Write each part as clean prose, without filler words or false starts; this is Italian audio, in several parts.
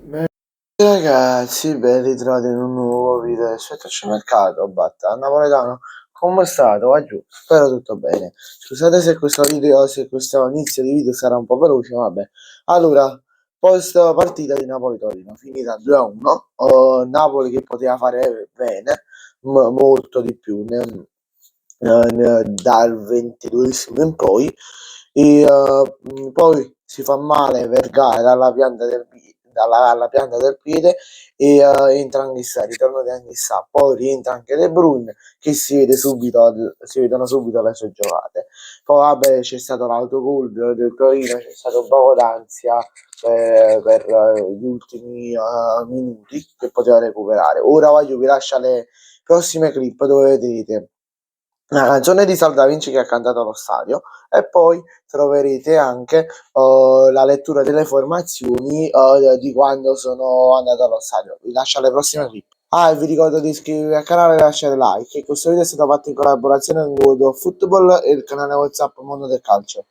Beh, ragazzi, ben ritrovati in un nuovo video del Mercato, Batta, napoletano, come state? Va giù, spero tutto bene. Scusate se se questo inizio di video sarà un po' veloce, ma vabbè. Allora, post partita di Napoli-Torino, finita 2-1, Napoli che poteva fare bene, molto di più, dal 22esimo in poi, poi si fa male Vergara alla pianta del piede e entra Anghissà, ritorno di Anghissà, poi rientra anche De Bruyne che si vedono subito le sue giocate. Poi vabbè c'è stato l'autogol del Torino, c'è stato un po' d'ansia per gli ultimi minuti che poteva recuperare. Ora voglio vi lascio le prossime clip dove vedrete la canzone di Salda Vinci che ha cantato allo stadio e poi troverete anche la lettura delle formazioni di quando sono andato allo stadio. Vi lascio alle prossime clip. Ah, e vi ricordo di iscrivervi al canale e lasciare like. E questo video è stato fatto in collaborazione con World of Football e il canale WhatsApp Mondo del Calcio.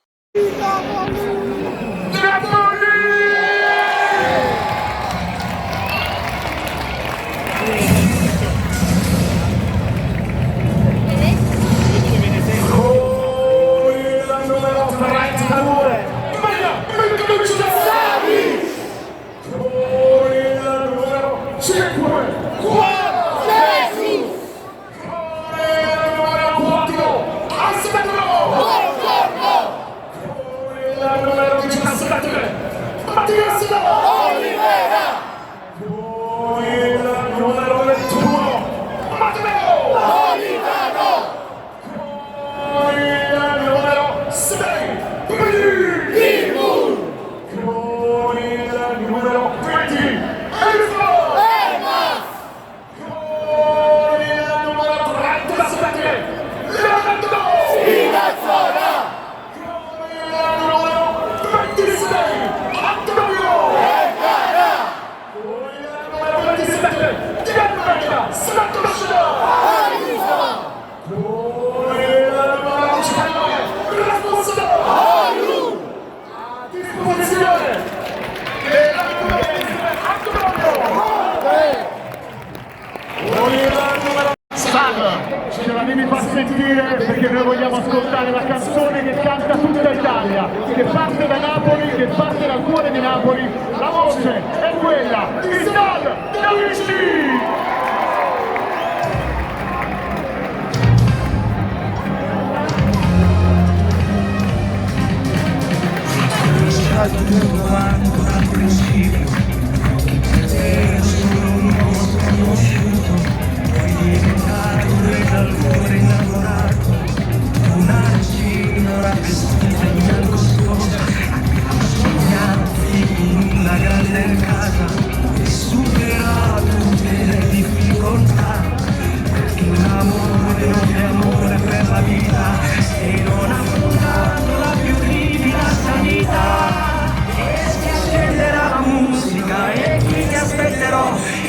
Ce la devi far sentire perché noi vogliamo ascoltare la canzone che canta tutta Italia, che parte da Napoli, che parte dal cuore di Napoli. La voce è quella di Salda Vinci!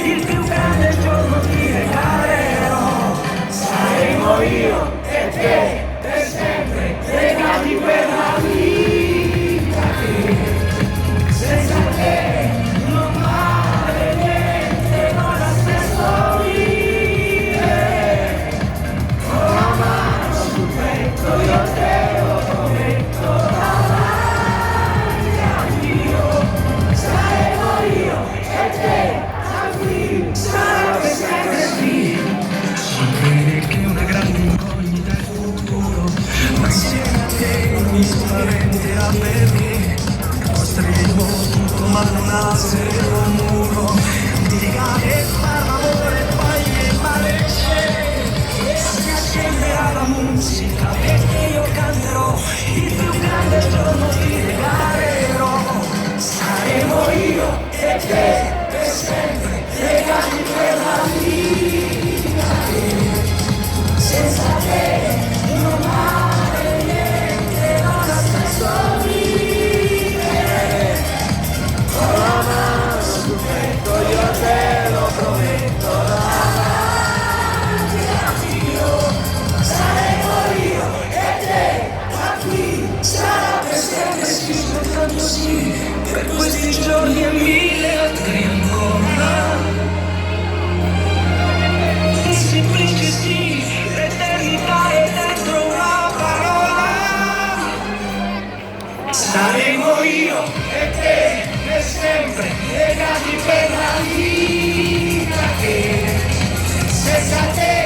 Il più grande giorno ti regalerò, saremo io e te per sempre, legati per la vita, che senza te non vale niente, non ha senso vivere. Con la mano sul petto io te lo prometto, davanti a Dio, saremo io e te. Sarà per sempre qui. Sapere che una grande incognita è il futuro, ma insieme a te non mi spaventerà perché costruiremo tutto ma non ha zero muro. Litigare, far l'amore, poi che male c'è, e si accenderà la musica perché io canterò, il più grande giorno ti regalerò. Saremo io e te per sempre, legati per la vita, che senza te non vale niente, non ha senso vivere. Con la mano sul petto io te lo prometto, davanti a Dio, saremo io e te, da qui sarà per sempre scritto tanto sì, per questi giorni e mille altri. Saremo io e te per sempre legati per la vita che senza te